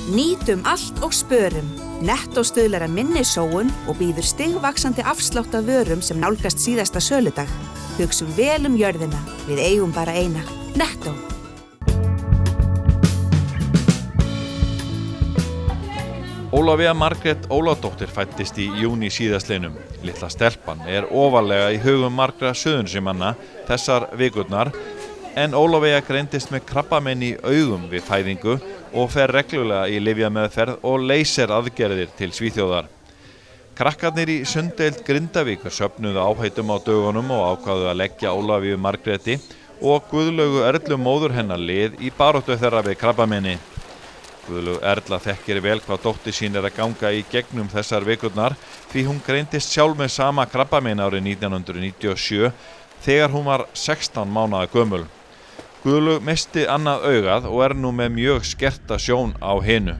Nýtum allt og spörum. Nettó stuðlar að minni sóun og býður stigvaxandi afslátt af vörum sem nálgast síðasta söludag. Hugsum vel jörðina, við eigum bara eina. Nettó. Ólafía Margrét Ólafsdóttir fæddist í júní síðastliðnum. Litla stelpan ofarlega í hugum margra Suðurnesjamanna þessar vikurnar, en Ólafía greindist með krabbamein í augum við fæðingu og fer reglulega í lyfjameðferð og laser-aðgerðir til Svíþjóðar. Krakkarnir í sunddeild Grindavíkur söfnuðu áheitum á dögunum og ákváðu að leggja Ólafíu Margréti og Guðlaugu Erlu móður hennar lið í baráttu þeirra við krabbameini. Guðlaug Erla þekkir vel hvað dóttir sín að ganga í gegnum þessar vikurnar því hún greindist sjálf með sama krabbamein árið 1997 þegar hún var 16 mánaða gömul. Guðlaug missti annað augað og nú með mjög skerta sjón á hinu.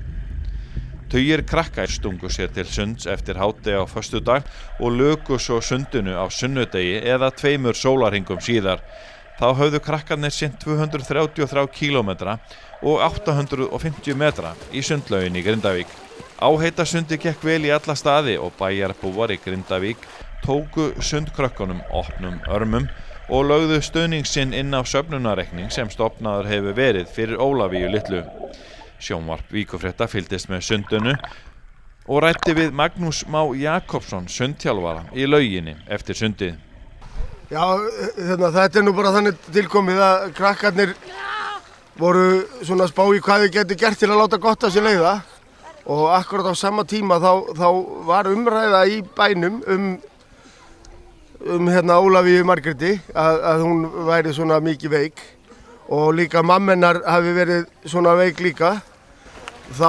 Tugir krakka stungu sér til sunds eftir hádegi á föstudag og luku svo sundinu á sunnudegi eða 2 sólarhringum síðar. Þá höfðu krakkarnir sinnt 233 kílómetra og 850 metra í sundlaugin í Grindavík. Áheitasundi gekk vel í alla staði og bæjarbúar í Grindavík tóku sundkrökkunum opnum örmum og lögðu stuðning sinn inn á söfnunarreikning sem stofnaður hefur verið fyrir Ólafíu litlu. Sjónvarp Víkurfrétta fylgdist með sundinu og ræddi við Magnús Má Jakobsson sundþjálfara í lauginni eftir sundið. Já, þetta nú bara þannig tilkomið að krakkarnir voru svona að spá í hvað þau geti gert til að láta gott af sér leiða og akkurat á sama tíma þá var umræða í bænum Ólafíu Margréti að hún væri svona mikið veik og líka mamma hennar hafi verið svona veik líka. Þá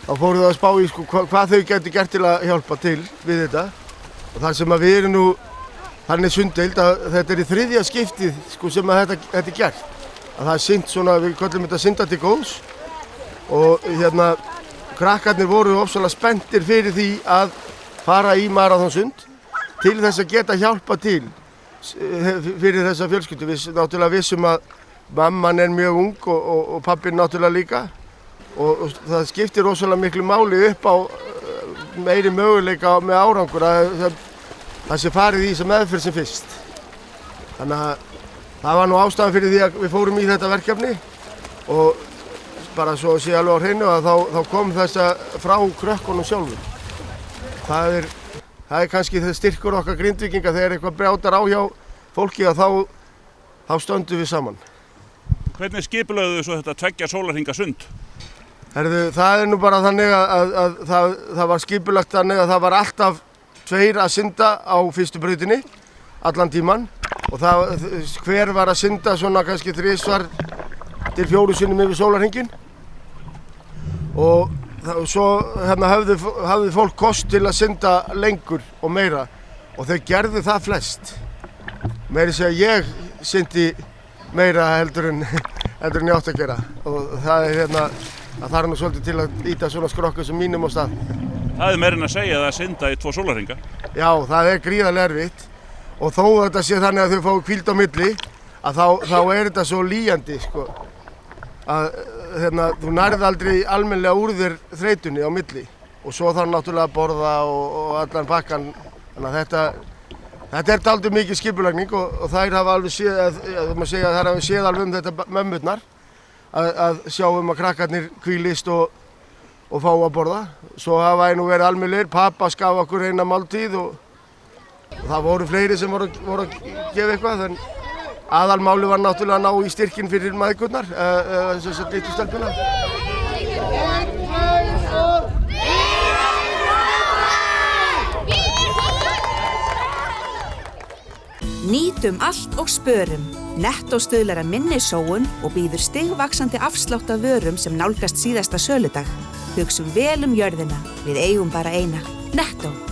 fóru þau að spá í hvað þau geti gert til að hjálpa til við þetta og þar sem að við erum nú þannig sunddeild að þetta í 3. skiptið sem að þetta er gert. Að það synt svona, við köllum þetta synda til góðs og krakkarnir voru ofsalega spenntir fyrir því að fara í maraþonsund til þess að geta hjálpa til fyrir þessa fjölskyldu. Við náttúrulega vissum að mamman mjög ung og pappinn náttúrulega líka og það skiptir rosalega miklu máli upp á meiri möguleika með árangur að það sé farið í þessa meðferð sem fyrst. Þannig að það var nú ástæðan fyrir því að við fórum í þetta verkefni og bara svo sé alveg á hreinu að þá kom þessa frá krökkunum sjálfum. Það er kannski þess styrkur okkar Grindvíkinga þegar eitthvað brjátar á hjá fólki að þá stöndum við saman. Hvernig skipulögðu svo þetta 2 sólarhringa sund? Það nú bara þannig að það var skipulagt þannig að það var alltaf 2 að synda á fyrstu brautinni allan tíman og hver var að synda svona kannski 3 til 4 sinnum yfir sólarhringinn og svo hafði fólk kost til að synda lengur og meira og þau gerðu það flest. Meira segja ég syndi meira heldur en ég átti að gera og það þarf nú svolítið til að íta svona skrokka sem mínum á stað. Það meira en að segja að synda í 2 sólarhringa? Já, það gríðarlega erfitt og þó þetta sé þannig að þau fá hvíld á milli að þá þetta svo lýjandi að þú nærð aldrei almennilega úr þér þreytunni á milli og svo þarf náttúrulega að borða og allan pakkan þannig að þetta dálítið mikið skipulagning og þær hafa alveg séð alveg þetta mömmurnar að sjá að krakkarnir hvílist og fá að borða. Svo hafa nú verið almennilegir, pappa gaf okkur eina máltíð og það voru fleiri sem voru að gefa eitthvað, en aðalmáli var náttúrulega að ná í styrkinn fyrir mæðgurnar, þess að litlu stelpuna. Nýtum allt og spörum. Nettó stuðlar að minni sóun og býður stigvaxandi afslátt af vörum sem nálgast síðasta söludag. Hugsum vel jörðina, við eigum bara eina. Nettó.